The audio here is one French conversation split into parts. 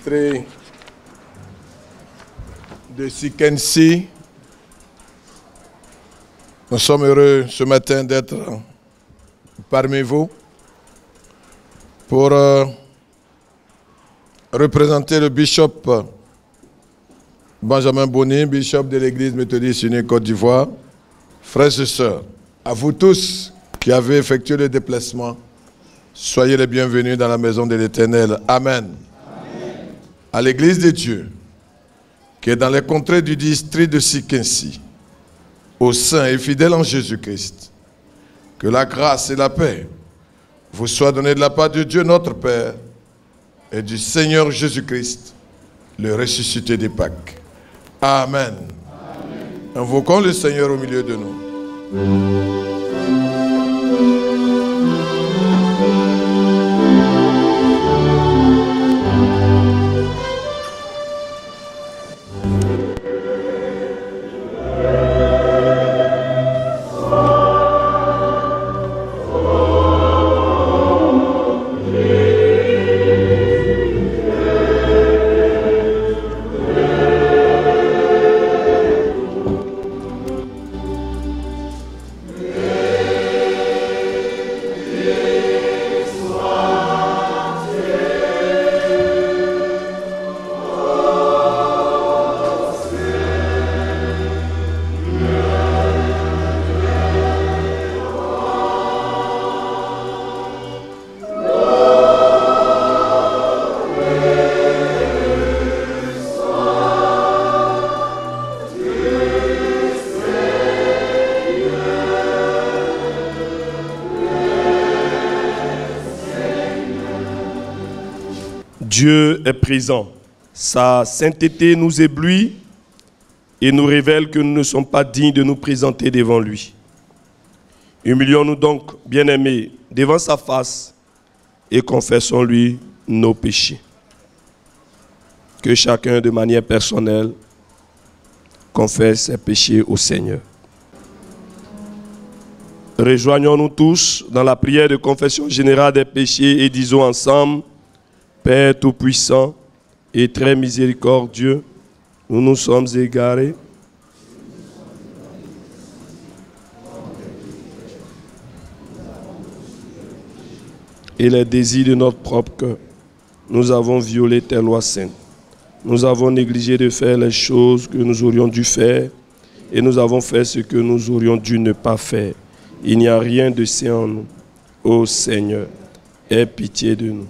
district de Sikensi. Nous sommes heureux ce matin d'être parmi vous pour représenter le bishop Benjamin Boni, bishop de l'église méthodiste unie Côte d'Ivoire. Frères et sœurs, à vous tous qui avez effectué le déplacement, soyez les bienvenus dans la maison de l'Éternel. Amen. Amen. À l'église de Dieu, qui est dans les contrées du district de Sikensi, aux saints et fidèles en Jésus-Christ, que la grâce et la paix vous soient données de la part de Dieu notre Père et du Seigneur Jésus-Christ, le ressuscité des Pâques. Amen. Amen. Invoquons le Seigneur au milieu de nous. Dieu est présent. Sa sainteté nous éblouit et nous révèle que nous ne sommes pas dignes de nous présenter devant lui. Humilions-nous donc, bien-aimés, devant sa face et confessons-lui nos péchés. Que chacun, de manière personnelle, confesse ses péchés au Seigneur. Rejoignons-nous tous dans la prière de confession générale des péchés et disons ensemble: Père Tout-Puissant et très miséricordieux, nous nous sommes égarés. Et les désirs de notre propre cœur, nous avons violé tes lois saintes. Nous avons négligé de faire les choses que nous aurions dû faire et nous avons fait ce que nous aurions dû ne pas faire. Il n'y a rien de saint en nous. Ô Seigneur, aie pitié de nous.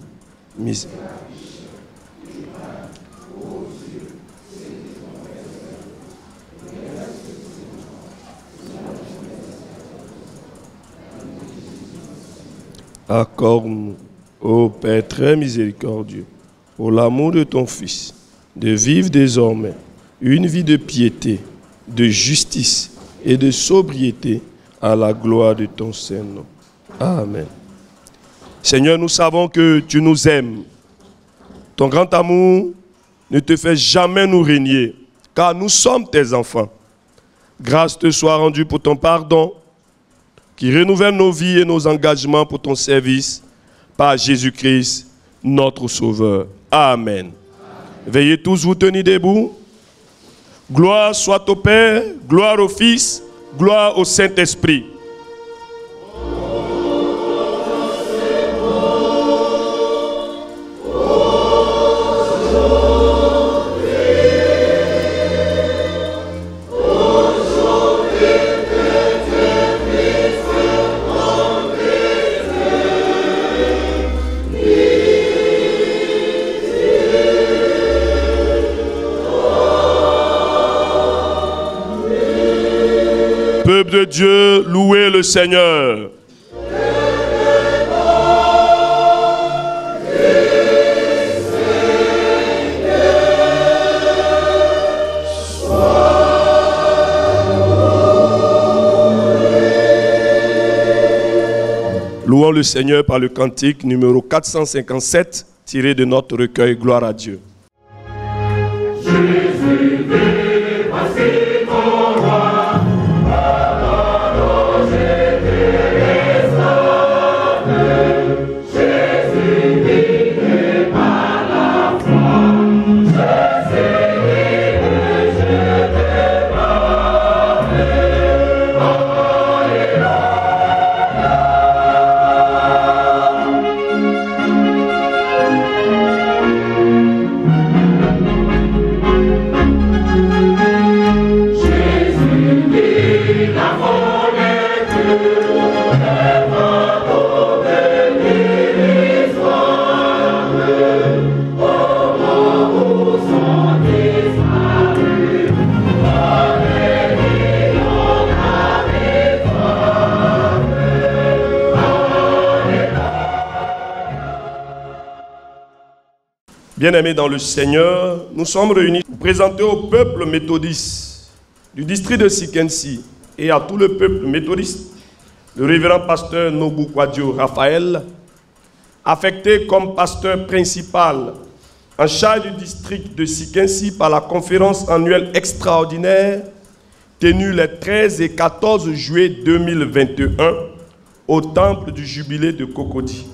Accorde-nous, ô Père très miséricordieux, pour l'amour de ton Fils, de vivre désormais une vie de piété, de justice et de sobriété à la gloire de ton Saint-Nom. Amen. Seigneur, nous savons que tu nous aimes. Ton grand amour ne te fait jamais nous régner, car nous sommes tes enfants. Grâce te soit rendue pour ton pardon, qui renouvelle nos vies et nos engagements pour ton service, par Jésus-Christ, notre Sauveur. Amen. Amen. Veuillez tous vous tenir debout. Gloire soit au Père, gloire au Fils, gloire au Saint-Esprit. Peuple de Dieu, louez le Seigneur. Louons le Seigneur par le cantique numéro 457, tiré de notre recueil Gloire à Dieu. Jésus, voici ton roi. Jésus, guidé par la foi. Bien-aimés dans le Seigneur, nous sommes réunis pour présenter au peuple méthodiste du district de Sikensi et à tout le peuple méthodiste le révérend pasteur Nobu Kwadio Raphaël, affecté comme pasteur principal en charge du district de Sikensi par la conférence annuelle extraordinaire tenue les 13 et 14 juillet 2021 au temple du jubilé de Cocody.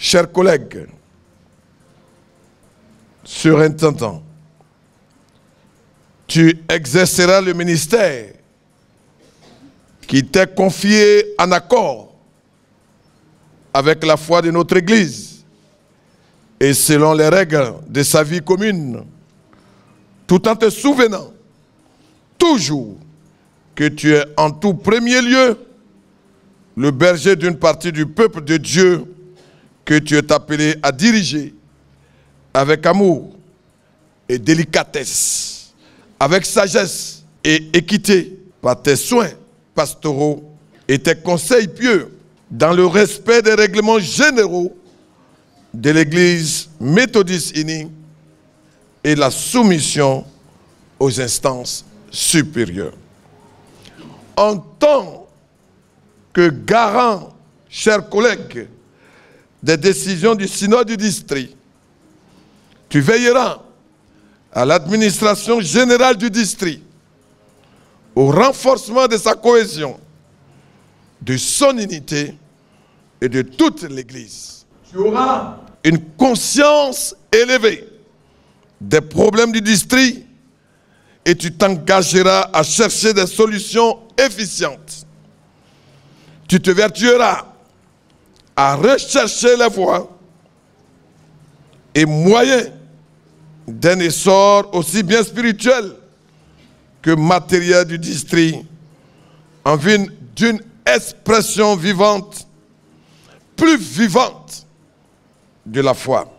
Chers collègues, surintendant, tu exerceras le ministère qui t'est confié en accord avec la foi de notre Église et selon les règles de sa vie commune, tout en te souvenant toujours que tu es en tout premier lieu le berger d'une partie du peuple de Dieu que tu es appelé à diriger avec amour et délicatesse, avec sagesse et équité, par tes soins pastoraux et tes conseils pieux, dans le respect des règlements généraux de l'Église méthodiste unie et la soumission aux instances supérieures. En tant que garant, chers collègues, des décisions du synode du district, tu veilleras à l'administration générale du district, au renforcement de sa cohésion, de son unité et de toute l'Église. Tu auras une conscience élevée des problèmes du district et tu t'engageras à chercher des solutions efficientes. Tu te vertueras à rechercher les voies et moyens d'un essor aussi bien spirituel que matériel du district en vue d'une expression vivante, plus vivante de la foi.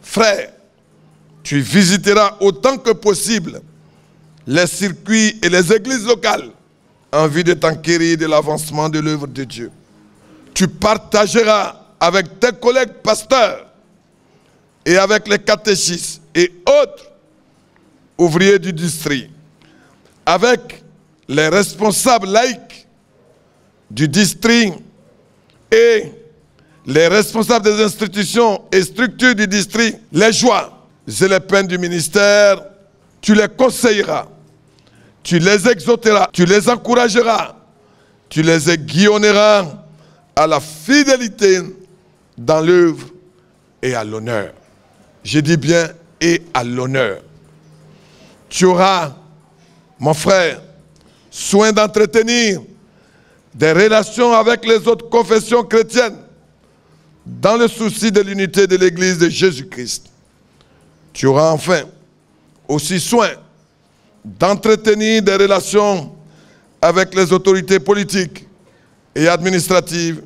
Frère, tu visiteras autant que possible les circuits et les églises locales en vue de t'enquérir de l'avancement de l'œuvre de Dieu. Tu partageras avec tes collègues pasteurs et avec les catéchistes et autres ouvriers du district, avec les responsables laïcs du district et les responsables des institutions et structures du district, les joies et les peines du ministère, tu les conseilleras, tu les exhorteras, tu les encourageras, tu les aiguillonneras à la fidélité dans l'œuvre et à l'honneur. Je dis bien et à l'honneur. Tu auras, mon frère, soin d'entretenir des relations avec les autres confessions chrétiennes dans le souci de l'unité de l'Église de Jésus-Christ. Tu auras enfin aussi soin d'entretenir des relations avec les autorités politiques et administratives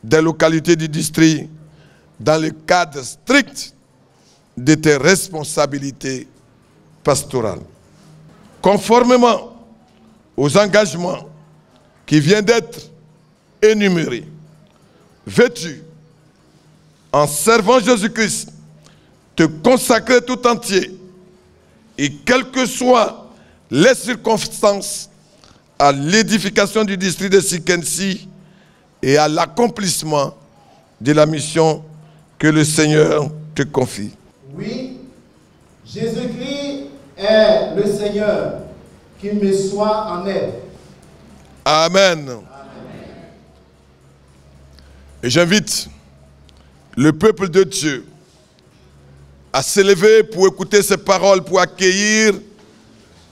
des localités du district dans le cadre strict de tes responsabilités pastorales. Conformément aux engagements qui viennent d'être énumérés, veux-tu, en servant Jésus-Christ, te consacrer tout entier et quelles que soient les circonstances à l'édification du district de Sikensi et à l'accomplissement de la mission que le Seigneur te confie. Oui, Jésus-Christ est le Seigneur, qu'il me soit en aide. Amen. Et j'invite le peuple de Dieu à s'élever pour écouter ces paroles, pour accueillir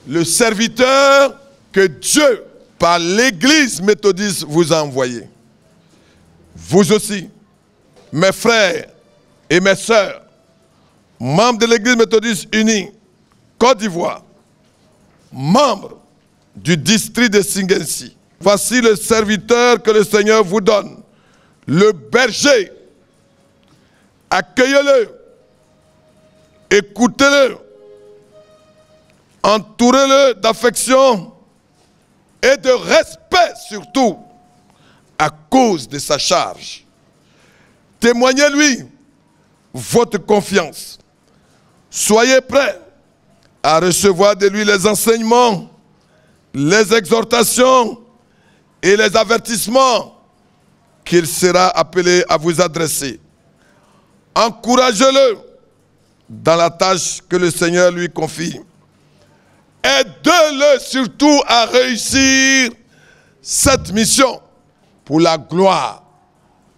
le serviteur que Dieu, par l'Église méthodiste, vous a envoyé. Vous aussi, mes frères et mes sœurs, membres de l'Église méthodiste unie, Côte d'Ivoire, membres du district de Singensi. Voici le serviteur que le Seigneur vous donne, le berger. Accueillez-le, écoutez-le, entourez-le d'affection et de respect surtout à cause de sa charge. Témoignez-lui votre confiance. Soyez prêts à recevoir de lui les enseignements, les exhortations et les avertissements qu'il sera appelé à vous adresser. Encouragez-le dans la tâche que le Seigneur lui confie. Aidez-le surtout à réussir cette mission pour la gloire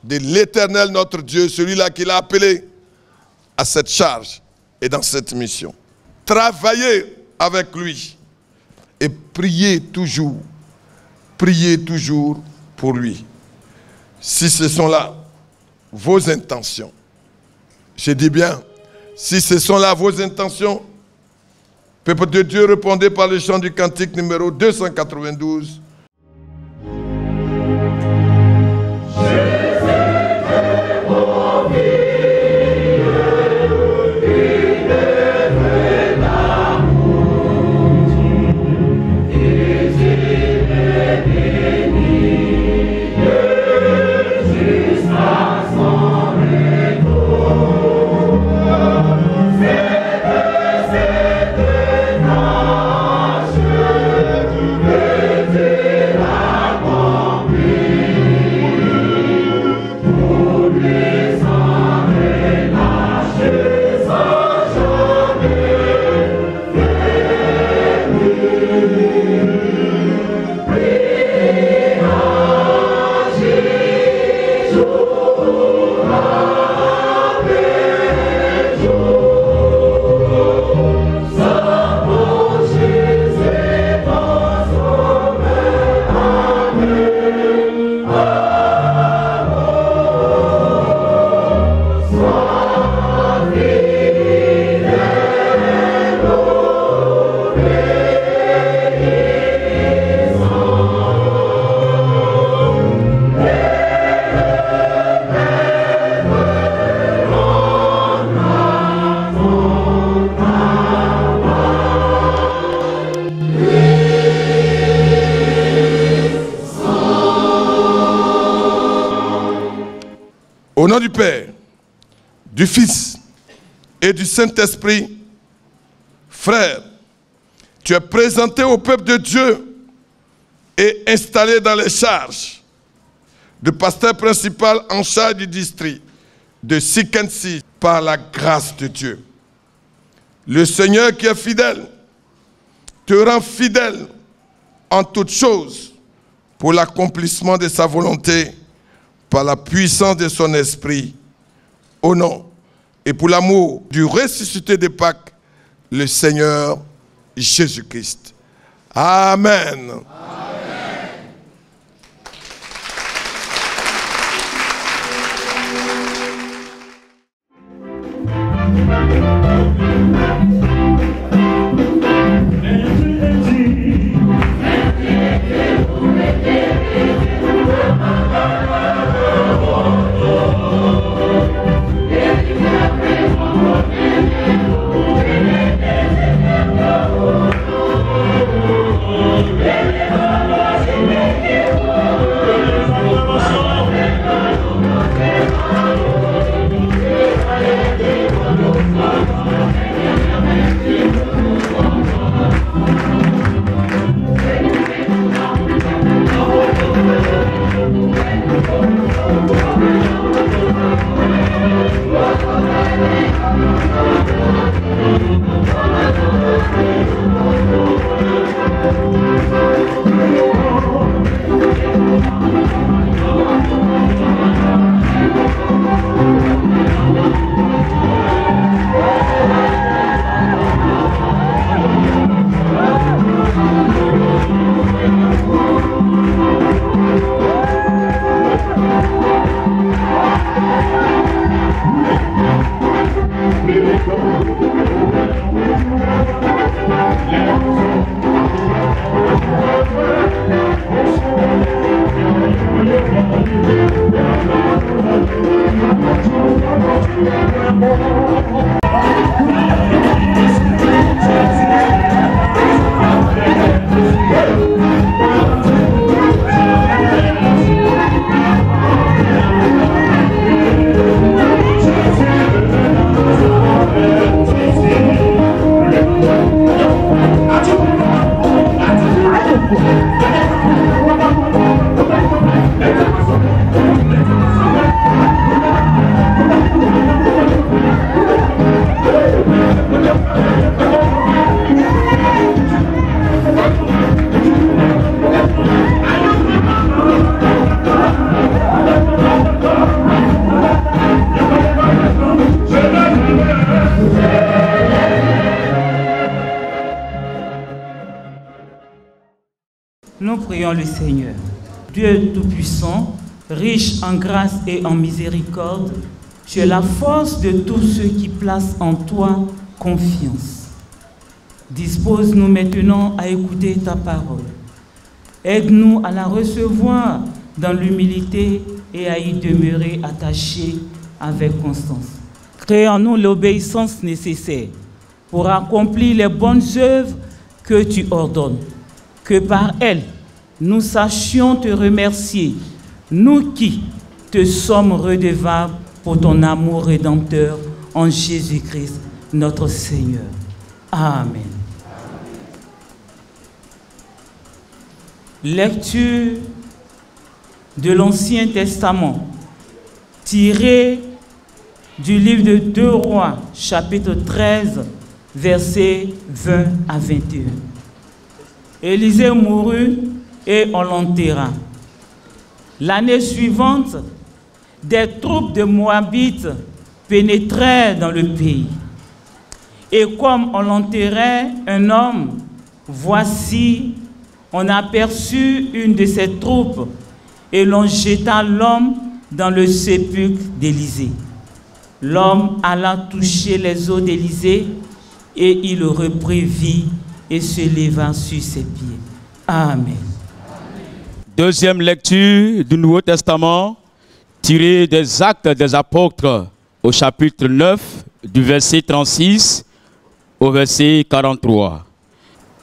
de l'Éternel notre Dieu, celui-là qui l'a appelé à cette charge et dans cette mission. Travaillez avec lui et priez toujours pour lui. Si ce sont là vos intentions, je dis bien, si ce sont là vos intentions, peuple de Dieu, répondez par le chant du cantique numéro 292. Au nom du Père, du Fils et du Saint-Esprit, frère, tu es présenté au peuple de Dieu et installé dans les charges de pasteur principal en charge du district de Sikensi par la grâce de Dieu. Le Seigneur qui est fidèle te rend fidèle en toutes choses pour l'accomplissement de sa volonté par la puissance de son esprit, au nom et pour l'amour du ressuscité de Pâques, le Seigneur Jésus-Christ. Amen. Amen. Yeah. Nous prions le Seigneur. Dieu Tout-Puissant, riche en grâce et en miséricorde, tu es la force de tous ceux qui placent en toi confiance. Dispose-nous maintenant à écouter ta parole. Aide-nous à la recevoir dans l'humilité et à y demeurer attachés avec constance. Crée en nous l'obéissance nécessaire pour accomplir les bonnes œuvres que tu ordonnes. Que par elles, nous sachions te remercier, nous qui te sommes redevables pour ton amour rédempteur en Jésus-Christ, notre Seigneur. Amen. Lecture de l'Ancien Testament, tirée du livre de 2 Rois, chapitre 13, versets 20 à 21. Élisée mourut et on l'enterra. L'année suivante, des troupes de Moabites pénétrèrent dans le pays. Et comme on l'enterrait un homme, voici, on aperçut une de ces troupes et l'on jeta l'homme dans le sépulcre d'Élisée. L'homme alla toucher les os d'Élisée et il reprit vie et se leva sur ses pieds. Amen. Deuxième lecture du Nouveau Testament, tirée des Actes des Apôtres au chapitre 9, du verset 36 au verset 43.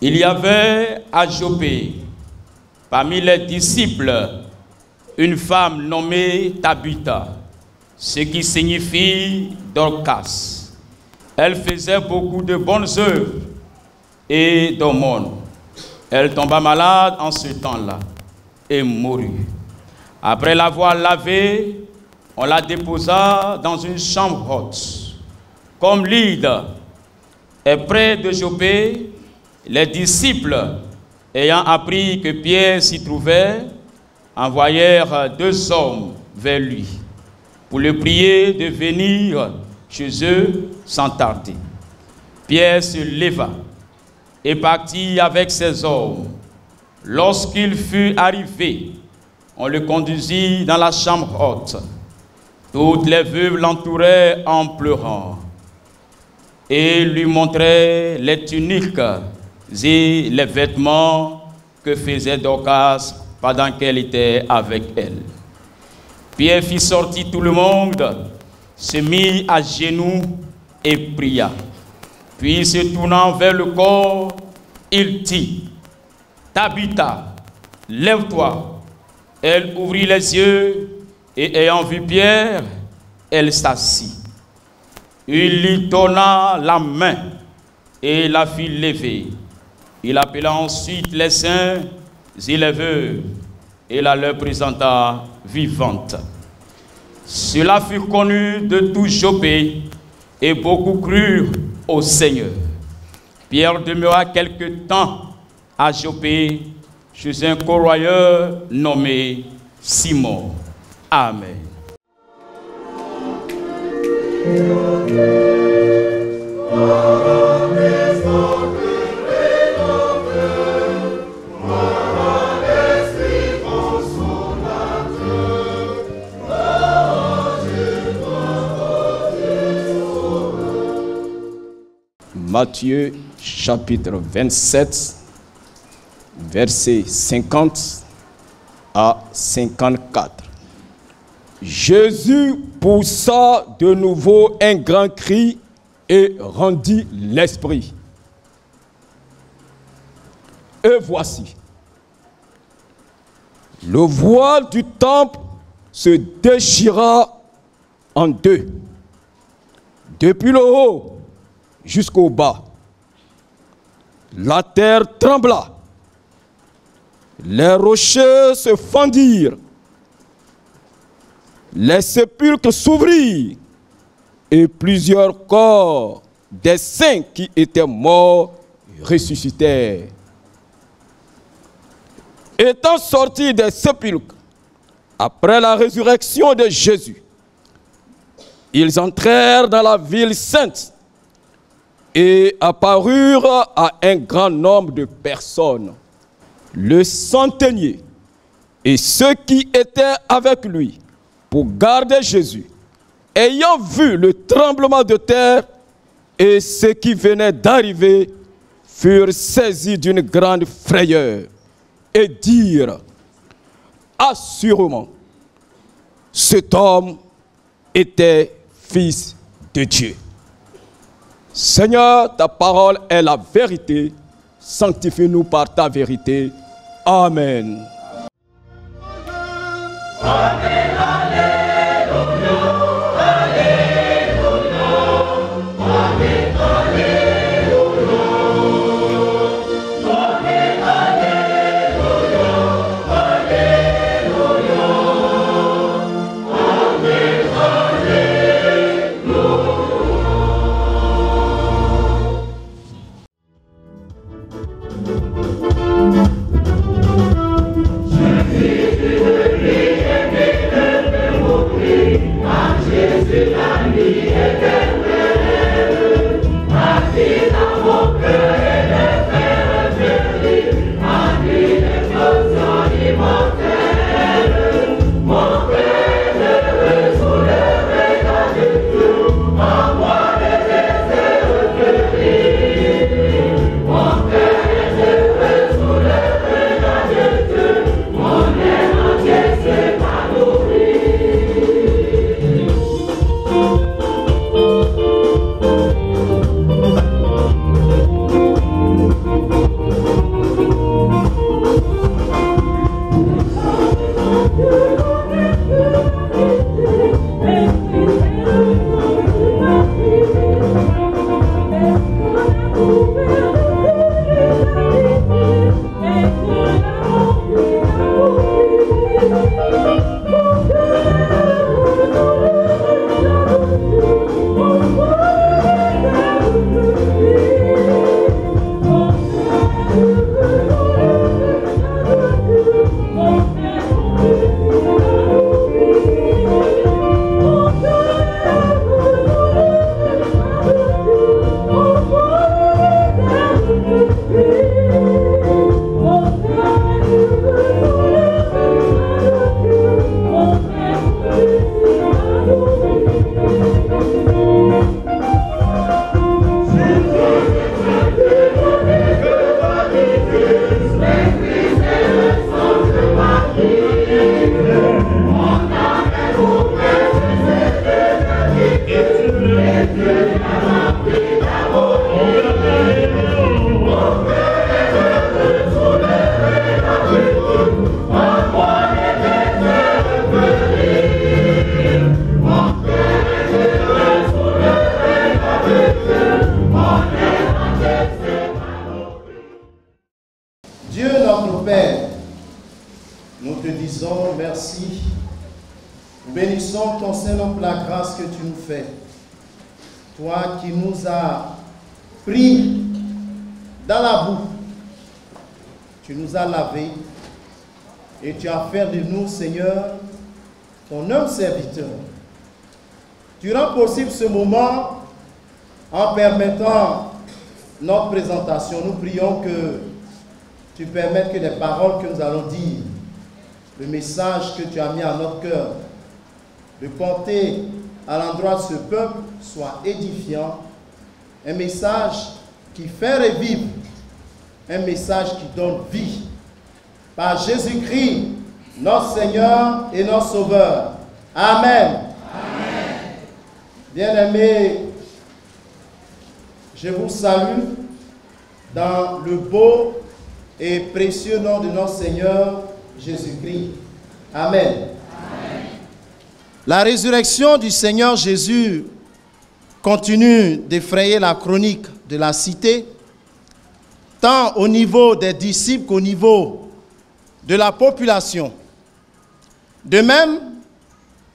Il y avait à Joppé, parmi les disciples, une femme nommée Tabitha, ce qui signifie Dorcas. Elle faisait beaucoup de bonnes œuvres et d'aumônes. Elle tomba malade en ce temps-là et mourut. Après l'avoir lavée, on la déposa dans une chambre haute. Comme Lyde est près de Joppé, les disciples, ayant appris que Pierre s'y trouvait, envoyèrent 2 hommes vers lui pour le prier de venir chez eux sans tarder. Pierre se leva et partit avec ses hommes. Lorsqu'il fut arrivé, on le conduisit dans la chambre haute. Toutes les veuves l'entouraient en pleurant et lui montraient les tuniques et les vêtements que faisait Dorcas pendant qu'elle était avec elle. Pierre fit sortir tout le monde, se mit à genoux et pria. Puis se tournant vers le corps, il dit: Tabitha, lève-toi. Elle ouvrit les yeux et ayant vu Pierre, elle s'assit. Il lui donna la main et la fit lever. Il appela ensuite les saints et les veuves et la leur présenta vivante. Cela fut connu de tout Joppé et beaucoup crurent au Seigneur. Pierre demeura quelque temps à Joppé chez un corroyeur nommé Simon. Amen. Matthieu chapitre 27, versets 50 à 54. Jésus poussa de nouveau un grand cri et rendit l'esprit. Et voici, le voile du temple se déchira en deux, depuis le haut jusqu'au bas. La terre trembla, les rochers se fendirent, les sépulcres s'ouvrirent et plusieurs corps des saints qui étaient morts ressuscitèrent. Étant sortis des sépulcres après la résurrection de Jésus, ils entrèrent dans la ville sainte et apparurent à un grand nombre de personnes. le centenier et ceux qui étaient avec lui pour garder Jésus, ayant vu le tremblement de terre et ce qui venait d'arriver, furent saisis d'une grande frayeur et dirent: assurément, cet homme était fils de Dieu. Seigneur, ta parole est la vérité. Sanctifie-nous par ta vérité. Amen. Amen. Bénissons ton Saint-Nom pour la grâce que tu nous fais. Toi qui nous as pris dans la boue, tu nous as lavés et tu as fait de nous, Seigneur, ton homme serviteur. Tu rends possible ce moment en permettant notre présentation. Nous prions que tu permettes que les paroles que nous allons dire, le message que tu as mis à notre cœur, de porter à l'endroit de ce peuple soit édifiant, un message qui fait revivre, un message qui donne vie. Par Jésus-Christ, notre Seigneur et notre Sauveur. Amen. Amen. Bien-aimés, je vous salue dans le beau et précieux nom de notre Seigneur Jésus-Christ. Amen. La résurrection du Seigneur Jésus continue d'effrayer la chronique de la cité, tant au niveau des disciples qu'au niveau de la population. De même,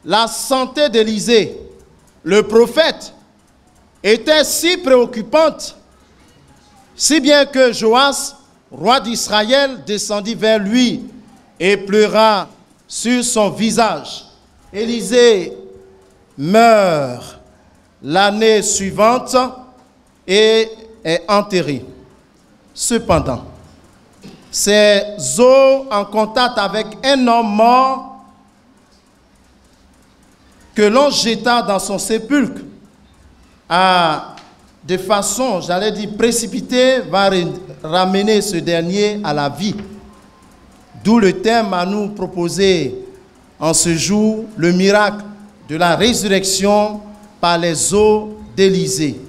la santé d'Élisée, le prophète, était si préoccupante, si bien que Joas, roi d'Israël, descendit vers lui et pleura sur son visage. Élisée meurt l'année suivante et est enterré. Cependant, ces os en contact avec un homme mort que l'on jeta dans son sépulcre de façon, j'allais dire, précipitée, va ramener ce dernier à la vie. D'où le thème à nous proposer en ce jour, le miracle de la résurrection par les os d'Élisée,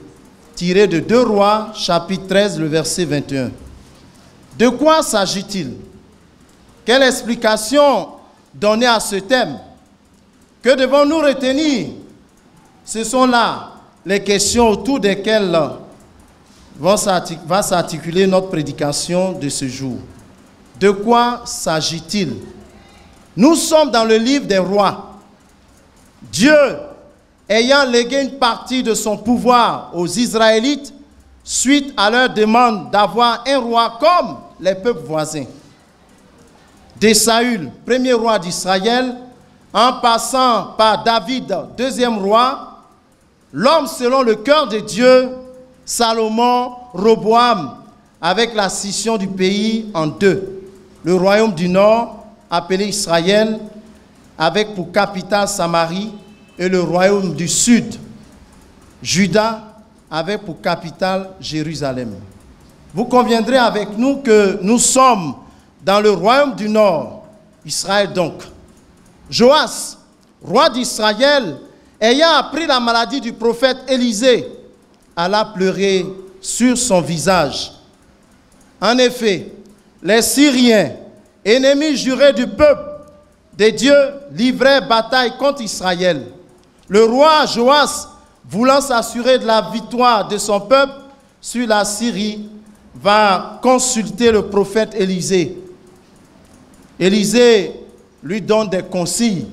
tiré de 2 Rois, chapitre 13, le verset 21. De quoi s'agit-il? Quelle explication donner à ce thème? Que devons-nous retenir? Ce sont là les questions autour desquelles va s'articuler notre prédication de ce jour. De quoi s'agit-il? Nous sommes dans le livre des rois. Dieu, ayant légué une partie de son pouvoir aux Israélites, suite à leur demande d'avoir un roi comme les peuples voisins. De Saül, premier roi d'Israël, en passant par David, deuxième roi, l'homme selon le cœur de Dieu, Salomon, Roboam, avec la scission du pays en deux. Le royaume du nord, appelé Israël, avec pour capitale Samarie, et le royaume du sud, Juda, avec pour capitale Jérusalem. Vous conviendrez avec nous que nous sommes dans le royaume du nord, Israël donc. Joas, roi d'Israël, ayant appris la maladie du prophète Élisée, alla pleurer sur son visage. En effet, les Syriens, ennemis jurés du peuple de Dieu, livraient bataille contre Israël. Le roi Joas, voulant s'assurer de la victoire de son peuple sur la Syrie, va consulter le prophète Élisée. Élisée lui donne des consignes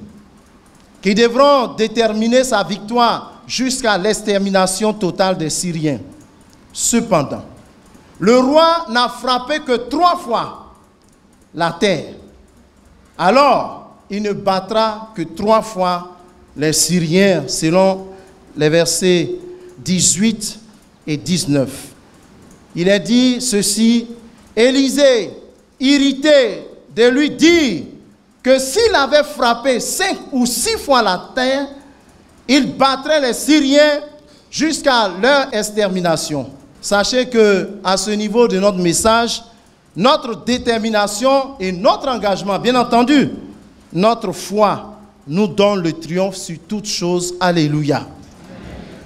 qui devront déterminer sa victoire jusqu'à l'extermination totale des Syriens. Cependant, le roi n'a frappé que 3 fois la terre. Alors, il ne battra que 3 fois les Syriens, selon les versets 18 et 19. Il est dit ceci: Élisée, irrité de lui dire que s'il avait frappé 5 ou 6 fois la terre, il battrait les Syriens jusqu'à leur extermination. Sachez qu'à ce niveau de notre message, notre détermination et notre engagement, bien entendu, notre foi nous donne le triomphe sur toutes choses. Alléluia.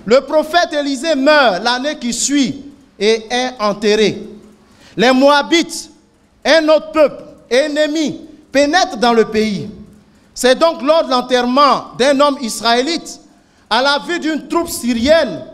Le prophète Élisée meurt l'année qui suit et est enterré. Les Moabites, un autre peuple ennemi, pénètrent dans le pays. C'est donc lors de l'enterrement d'un homme israélite, à la vue d'une troupe syrienne,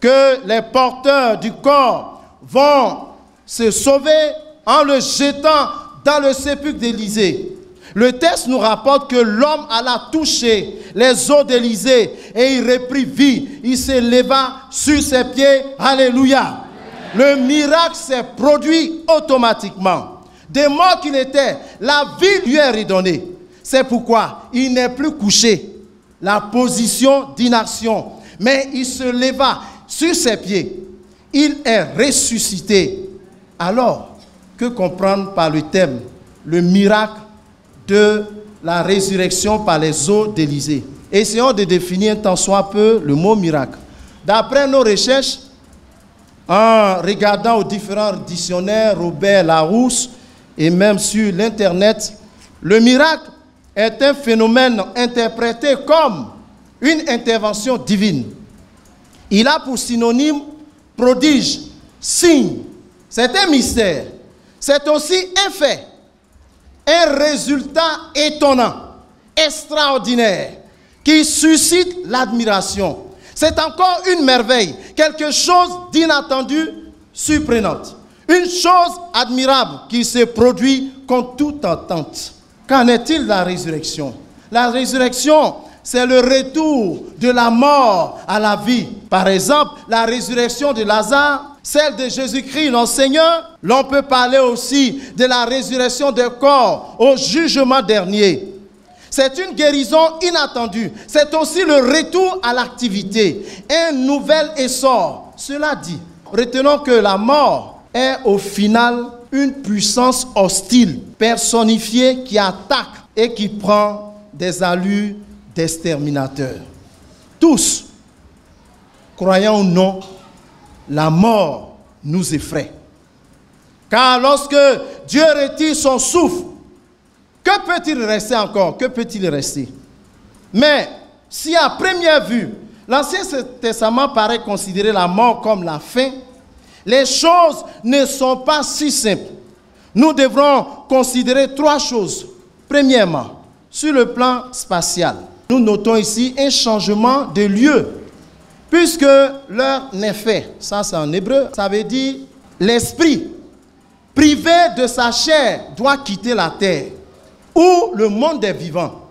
que les porteurs du corps vont se sauver en le jetant dans le sépulcre d'Élisée. Le texte nous rapporte que l'homme alla toucher les os d'Élisée et il reprit vie. Il se leva sur ses pieds. Alléluia. Le miracle s'est produit automatiquement. Des morts qu'il était, la vie lui est redonnée. C'est pourquoi il n'est plus couché, la position d'inaction, mais il se leva sur ses pieds. Il est ressuscité. Alors, que comprendre par le thème, le miracle de la résurrection par les os d'Élisée? Essayons de définir tant soit peu le mot miracle. D'après nos recherches, en regardant aux différents dictionnaires, Robert Larousse, et même sur l'Internet, le miracle est un phénomène interprété comme une intervention divine. Il a pour synonyme prodige, signe. C'est un mystère. C'est aussi un fait, un résultat étonnant, extraordinaire, qui suscite l'admiration. C'est encore une merveille, quelque chose d'inattendu, surprenant. Une chose admirable qui se produit contre toute attente. Qu'en est-il de la résurrection? La résurrection, c'est le retour de la mort à la vie. Par exemple, la résurrection de Lazare, celle de Jésus-Christ, notre Seigneur. L'on peut parler aussi de la résurrection des corps au jugement dernier. C'est une guérison inattendue. C'est aussi le retour à l'activité, un nouvel essor. Cela dit, retenons que la mort est au final une puissance hostile, personnifiée, qui attaque et qui prend des allures d'exterminateur. Tous, croyants ou non, la mort nous effraie. Car lorsque Dieu retire son souffle, que peut-il rester encore? Que peut-il rester? Mais si à première vue, l'Ancien Testament paraît considérer la mort comme la fin, les choses ne sont pas si simples. Nous devrons considérer trois choses. Premièrement, sur le plan spatial, nous notons ici un changement de lieu, puisque l'heure n'est fait. Ça, c'est en hébreu. Ça veut dire l'esprit, privé de sa chair, doit quitter la terre, ou le monde des vivants,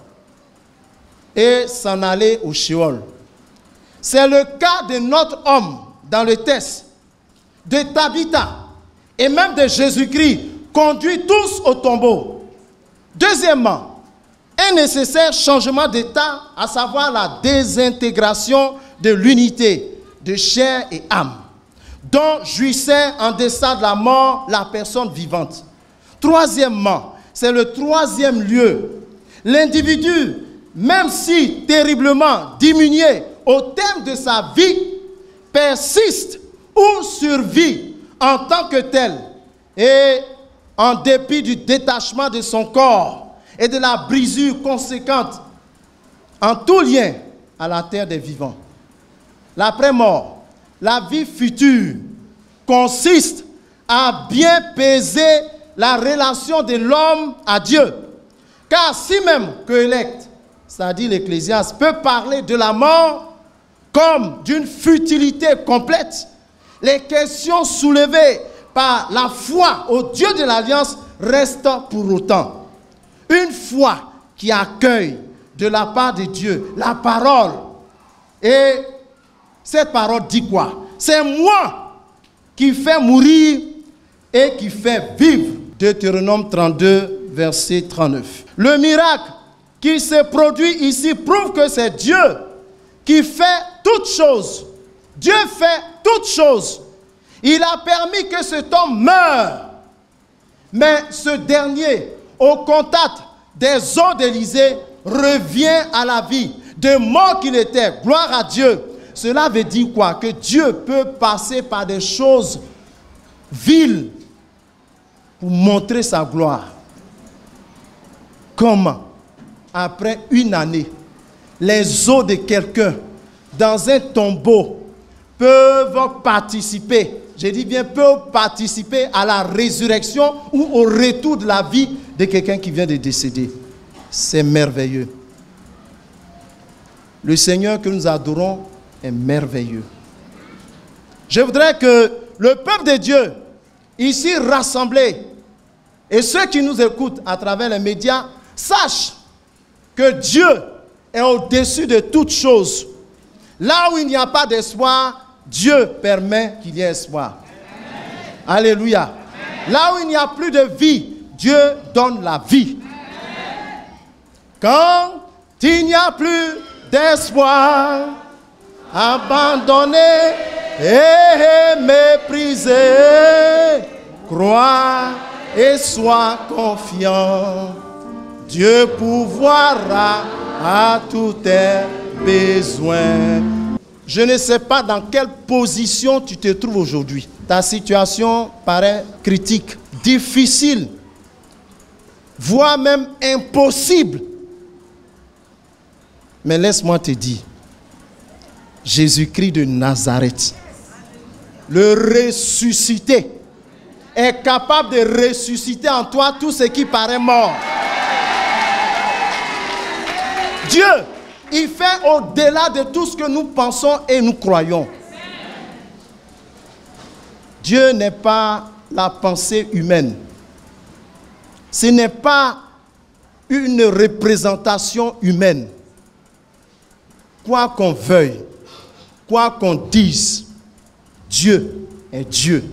et s'en aller au Sheol. C'est le cas de notre homme dans le texte, de Tabitha et même de Jésus-Christ, conduits tous au tombeau. Deuxièmement, un nécessaire changement d'état, à savoir la désintégration de l'unité de chair et âme, dont jouissait en deçà de la mort la personne vivante. Troisièmement, c'est le troisième lieu. L'individu, même si terriblement diminué au terme de sa vie, persiste ou survit en tant que tel, et en dépit du détachement de son corps et de la brisure conséquente en tout lien à la terre des vivants. L'après-mort, la vie future, consiste à bien peser la relation de l'homme à Dieu. Car si même que l'élect, c'est-à-dire l'Ecclésiaste, peut parler de la mort comme d'une futilité complète, les questions soulevées par la foi au Dieu de l'Alliance restent pour autant. Une foi qui accueille de la part de Dieu la parole. Et cette parole dit quoi? C'est moi qui fais mourir et qui fait vivre. Deutéronome 32, verset 39. Le miracle qui se produit ici prouve que c'est Dieu qui fait toutes choses. Dieu fait toutes choses. Il a permis que cet homme meure. Mais ce dernier, au contact des eaux d'Élysée, revient à la vie. De mort qu'il était, gloire à Dieu. Cela veut dire quoi? Que Dieu peut passer par des choses viles pour montrer sa gloire. Comment, après une année, les os de quelqu'un dans un tombeau peuvent participer, je dis bien peuvent participer à la résurrection ou au retour de la vie de quelqu'un qui vient de décéder. C'est merveilleux. Le Seigneur que nous adorons est merveilleux. Je voudrais que le peuple de Dieu, ici rassemblé, et ceux qui nous écoutent à travers les médias, sachent que Dieu est au-dessus de toutes choses. Là où il n'y a pas d'espoir, Dieu permet qu'il y ait espoir. Amen. Alléluia. Amen. Là où il n'y a plus de vie, Dieu donne la vie. Amen. Quand il n'y a plus d'espoir, abandonné et méprisé, crois et sois confiant. Dieu pourvoira à tous tes besoins. Je ne sais pas dans quelle position tu te trouves aujourd'hui. Ta situation paraît critique, difficile, voire même impossible. Mais laisse-moi te dire, Jésus-Christ de Nazareth, le ressuscité, est capable de ressusciter en toi tout ce qui paraît mort. Dieu, il fait au-delà de tout ce que nous pensons et nous croyons. Dieu n'est pas la pensée humaine. Ce n'est pas une représentation humaine. Quoi qu'on veuille, quoi qu'on dise, Dieu est Dieu.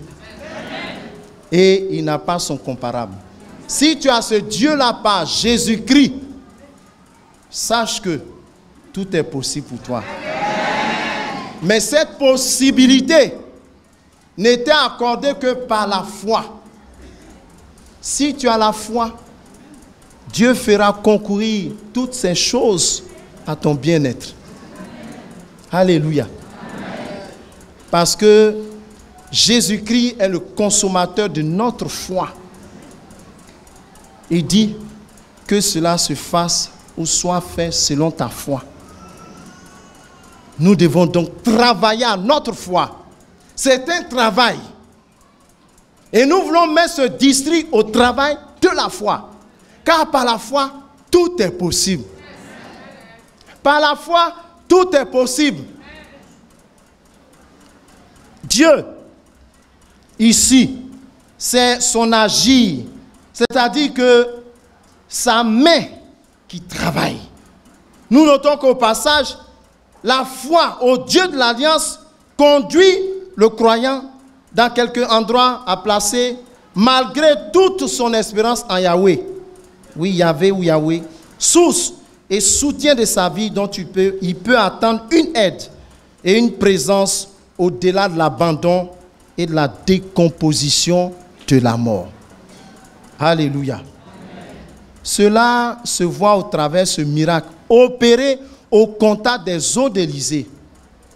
Et il n'a pas son comparable. Si tu as ce Dieu-là par Jésus-Christ, sache que tout est possible pour toi. Mais cette possibilité n'était accordée que par la foi. Si tu as la foi, Dieu fera concourir toutes ces choses à ton bien-être. Alléluia. Parce que Jésus-Christ est le consommateur de notre foi. Il dit que cela se fasse ou soit fait selon ta foi. Nous devons donc travailler à notre foi. C'est un travail. Et nous voulons mettre ce district au travail de la foi. Car par la foi, tout est possible. Par la foi, tout est possible. Dieu, ici, c'est son agir. C'est-à-dire que sa main qui travaille. Nous notons qu'au passage, la foi au Dieu de l'Alliance conduit le croyant dans quelques endroits à placer, malgré toute son espérance en Yahweh. Oui, Yahvé ou Yahweh, source et soutien de sa vie dont il peut attendre une aide et une présence au-delà de l'abandon et de la décomposition de la mort. Alléluia. Amen. Cela se voit au travers de ce miracle opéré au contact des eaux d'Élysée.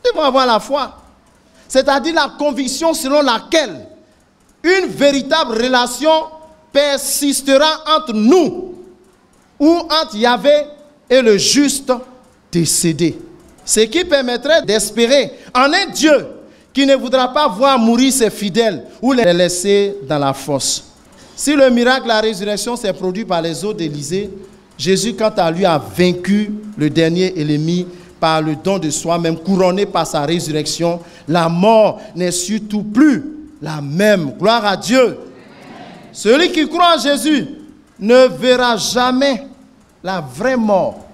Nous devons avoir la foi, c'est-à-dire la conviction selon laquelle une véritable relation persistera entre nous ou entre Yahvé et le juste décédé. Ce qui permettrait d'espérer en un Dieu qui ne voudra pas voir mourir ses fidèles ou les laisser dans la fosse. Si le miracle de la résurrection s'est produit par les eaux d'Élysée, Jésus, quant à lui, a vaincu le dernier ennemi par le don de soi-même, couronné par sa résurrection. La mort n'est surtout plus la même. Gloire à Dieu. Amen. Celui qui croit en Jésus ne verra jamais la vraie mort.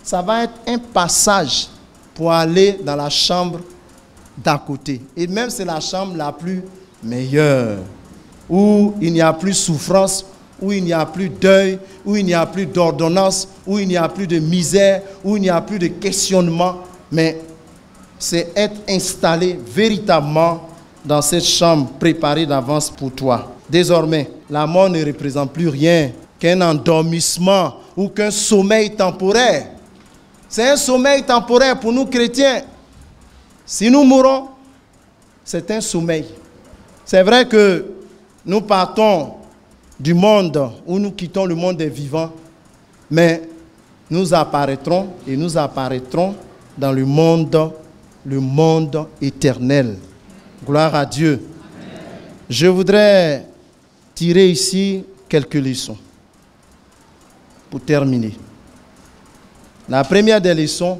Ça va être un passage pour aller dans la chambre d'à côté. Et même c'est la chambre la plus meilleure, où il n'y a plus souffrance, où il n'y a plus deuil, où il n'y a plus d'ordonnance, où il n'y a plus de misère, où il n'y a plus de questionnement. Mais c'est être installé véritablement dans cette chambre préparée d'avance pour toi. Désormais, la mort ne représente plus rien qu'un endormissement ou qu'un sommeil temporaire. C'est un sommeil temporaire pour nous chrétiens. Si nous mourons, c'est un sommeil. C'est vrai que nous partons du monde où nous quittons le monde des vivants, mais nous apparaîtrons et nous apparaîtrons dans le monde éternel. Gloire à Dieu. Amen. Je voudrais tirer ici quelques leçons pour terminer. La première des leçons,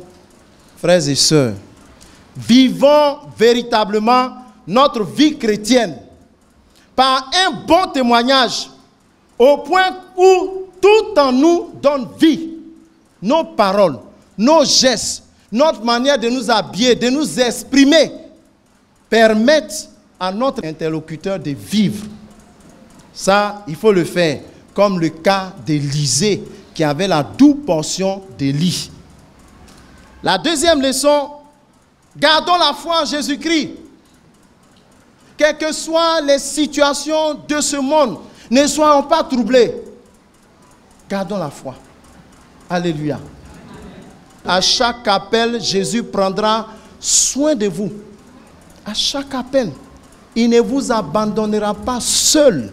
frères et sœurs, vivons véritablement notre vie chrétienne par un bon témoignage au point où tout en nous donne vie. Nos paroles, nos gestes, notre manière de nous habiller, de nous exprimer permettent à notre interlocuteur de vivre. Ça, il faut le faire, comme le cas d'Élisée qui avait la double portion d'Élie. La deuxième leçon, gardons la foi en Jésus-Christ. Quelles que soient les situations de ce monde, ne soyons pas troublés. Gardons la foi. Alléluia. À chaque appel, Jésus prendra soin de vous. À chaque appel, il ne vous abandonnera pas seul.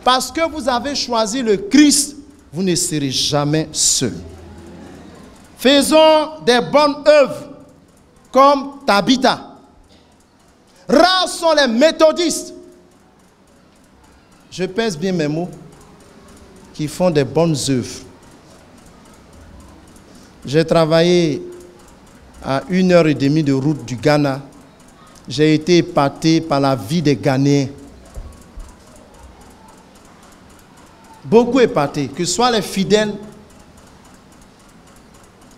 Parce que vous avez choisi le Christ, vous ne serez jamais seul. Faisons des bonnes œuvres comme Tabitha. Rares sont les méthodistes, je pèse bien mes mots, qui font des bonnes œuvres. J'ai travaillé à 1h30 de route du Ghana. J'ai été épaté par la vie des Ghanéens. Beaucoup épaté, que ce soit les fidèles,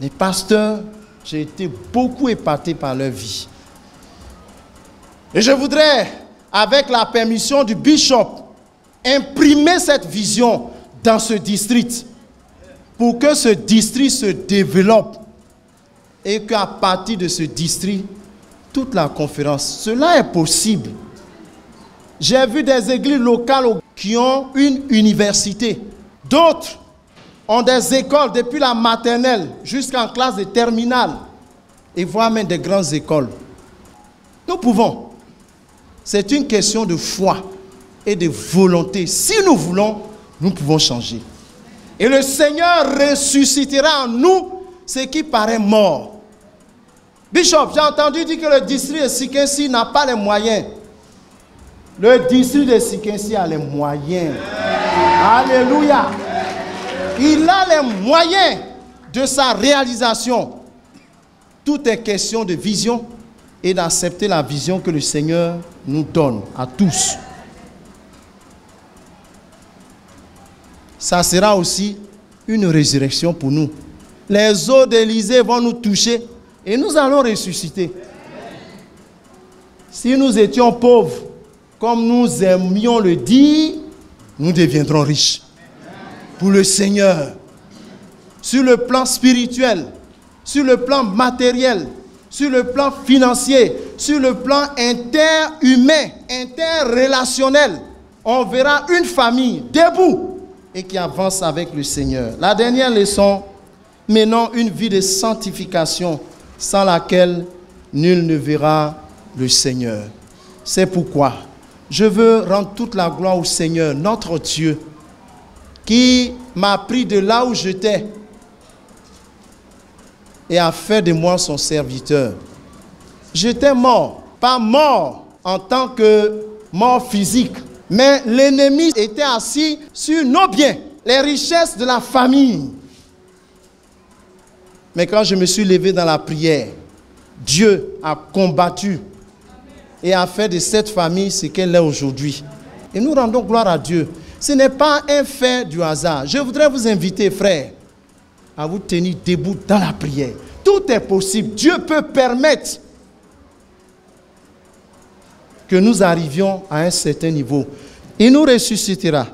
les pasteurs, j'ai été beaucoup épaté par leur vie. Et je voudrais, avec la permission du bishop, imprimer cette vision dans ce district pour que ce district se développe et qu'à partir de ce district, toute la conférence, cela est possible. J'ai vu des églises locales qui ont une université. D'autres ont des écoles depuis la maternelle jusqu'en classe de terminale et voire même des grandes écoles. Nous pouvons. C'est une question de foi et de volonté. Si nous voulons, nous pouvons changer. Et le Seigneur ressuscitera en nous ce qui paraît mort. Bishop, j'ai entendu dire que le district de Sikensi n'a pas les moyens. Le district de Sikensi a les moyens. Alléluia. Il a les moyens de sa réalisation. Tout est question de vision et d'accepter la vision que le Seigneur nous donne à tous. Ça sera aussi une résurrection pour nous. Les eaux d'Élysée vont nous toucher et nous allons ressusciter. Si nous étions pauvres, comme nous aimions le dire, nous deviendrons riches. Pour le Seigneur, sur le plan spirituel, sur le plan matériel, sur le plan financier, sur le plan interhumain, interrelationnel, on verra une famille debout et qui avance avec le Seigneur. La dernière leçon, menons une vie de sanctification sans laquelle nul ne verra le Seigneur. C'est pourquoi je veux rendre toute la gloire au Seigneur, notre Dieu, qui m'a pris de là où j'étais et a fait de moi son serviteur. J'étais mort, pas mort en tant que mort physique, mais l'ennemi était assis sur nos biens, les richesses de la famille. Mais quand je me suis levé dans la prière, Dieu a combattu et a fait de cette famille ce qu'elle est aujourd'hui. Et nous rendons gloire à Dieu. Ce n'est pas un fait du hasard. Je voudrais vous inviter, frères, à vous tenir debout dans la prière. Tout est possible. Dieu peut permettre que nous arrivions à un certain niveau. Il nous ressuscitera.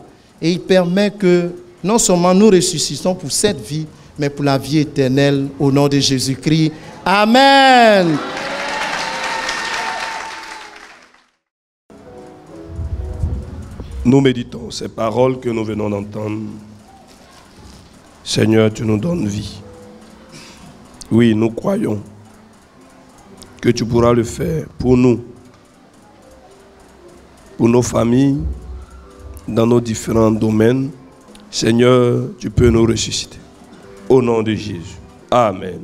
Et il permet que non seulement nous ressuscitons pour cette vie, mais pour la vie éternelle au nom de Jésus-Christ. Amen. Nous méditons ces paroles que nous venons d'entendre. Seigneur, tu nous donnes vie. Oui, nous croyons que tu pourras le faire pour nous, pour nos familles, dans nos différents domaines. Seigneur, tu peux nous ressusciter. Au nom de Jésus. Amen.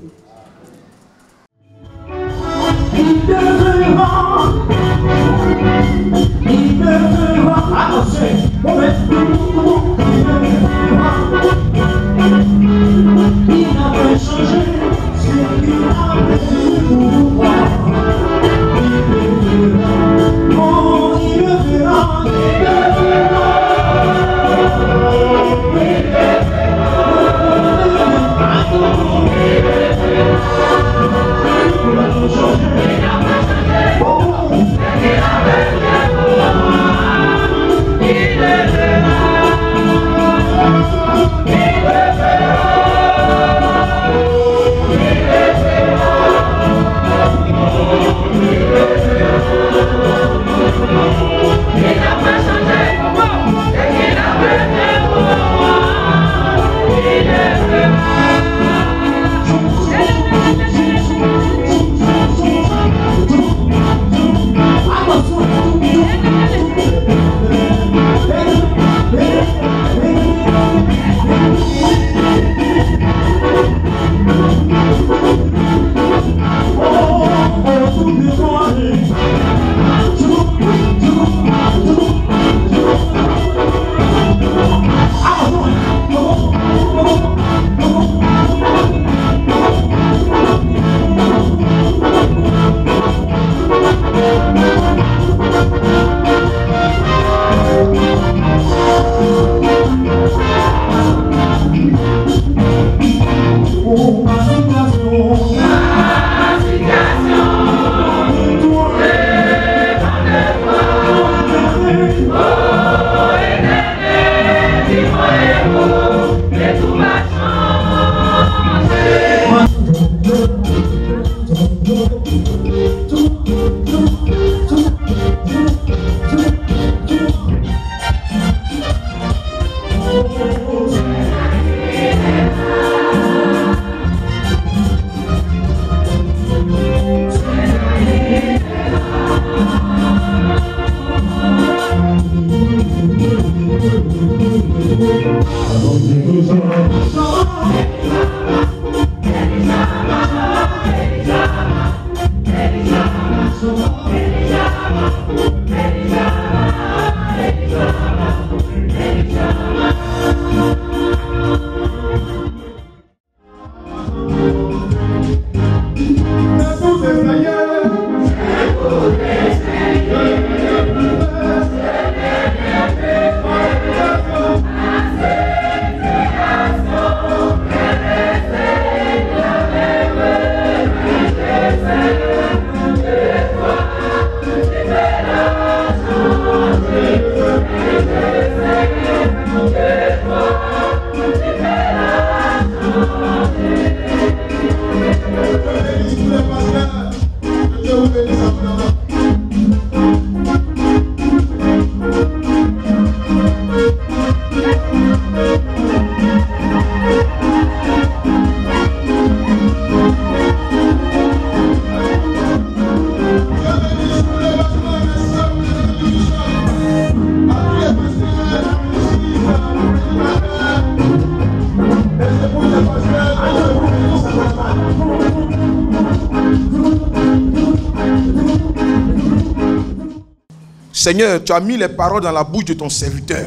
Seigneur, tu as mis les paroles dans la bouche de ton serviteur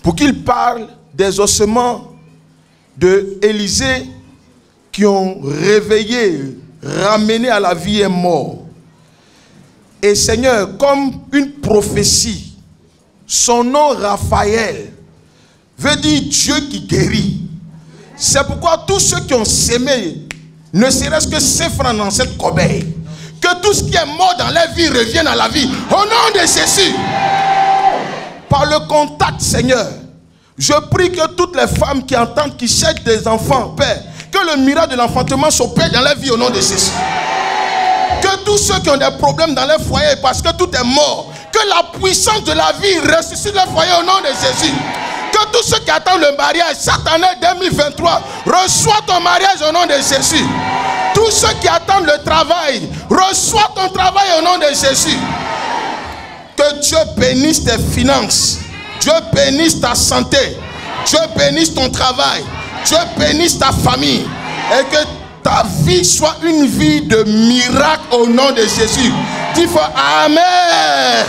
pour qu'il parle des ossements de Élisée qui ont réveillé, ramené à la vie un mort. Et Seigneur, comme une prophétie, son nom Raphaël veut dire Dieu qui guérit. C'est pourquoi tous ceux qui ont sémé, ne serait-ce que 5 francs dans cette corbeille, que tout ce qui est mort dans leur vie revienne à la vie. Au nom de Jésus. Par le contact, Seigneur, je prie que toutes les femmes qui entendent, qui cherchent des enfants, Père, que le miracle de l'enfantement s'opère dans leur vie au nom de Jésus. Que tous ceux qui ont des problèmes dans leur foyer parce que tout est mort, que la puissance de la vie ressuscite leur foyer au nom de Jésus. Que tous ceux qui attendent le mariage, cette année 2023, reçois ton mariage au nom de Jésus. Tous ceux qui attendent le travail, reçois ton travail au nom de Jésus. Que Dieu bénisse tes finances. Dieu bénisse ta santé. Dieu bénisse ton travail. Dieu bénisse ta famille. Et que ta vie soit une vie de miracle au nom de Jésus. Dis fort Amen.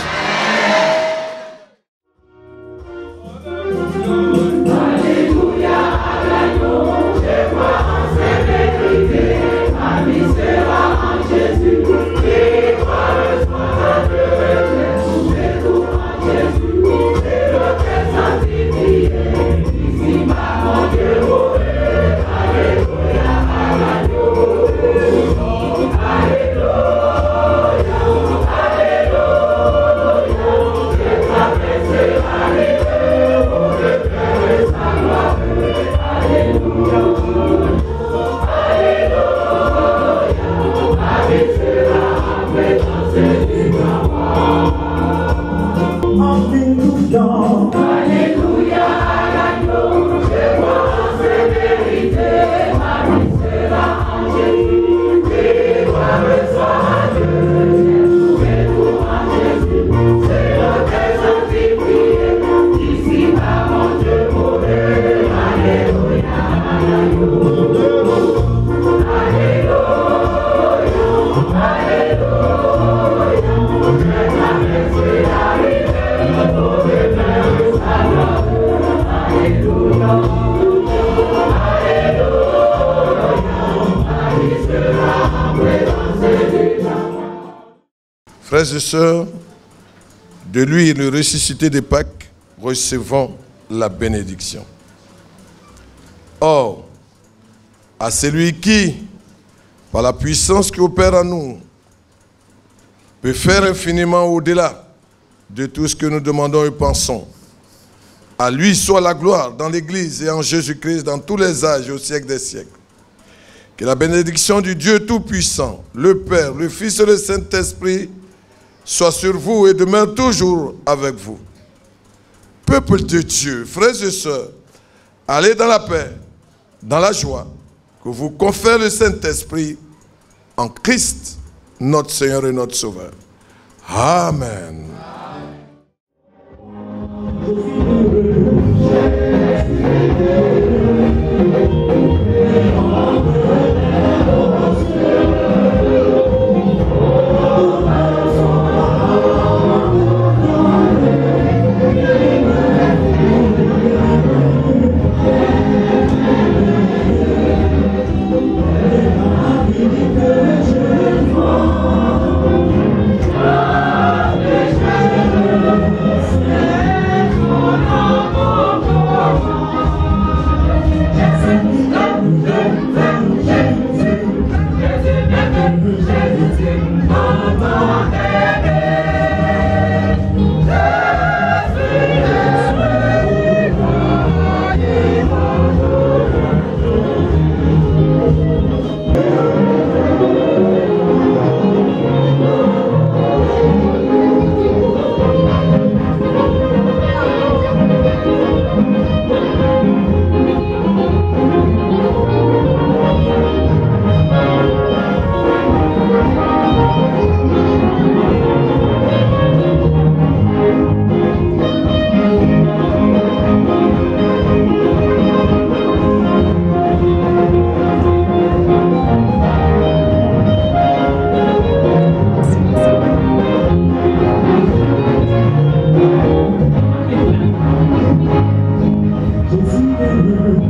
Frères et sœurs, de lui le ressuscité de Pâques, recevons la bénédiction. Or, à celui qui, par la puissance qui opère en nous, peut faire infiniment au-delà de tout ce que nous demandons et pensons, à lui soit la gloire dans l'Église et en Jésus-Christ dans tous les âges et au siècle des siècles. Que la bénédiction du Dieu Tout-Puissant, le Père, le Fils et le Saint-Esprit soit sur vous et demeure toujours avec vous. Peuple de Dieu, frères et sœurs, allez dans la paix, dans la joie, que vous confère le Saint-Esprit en Christ, notre Seigneur et notre Sauveur. Amen. Jésus est revenu.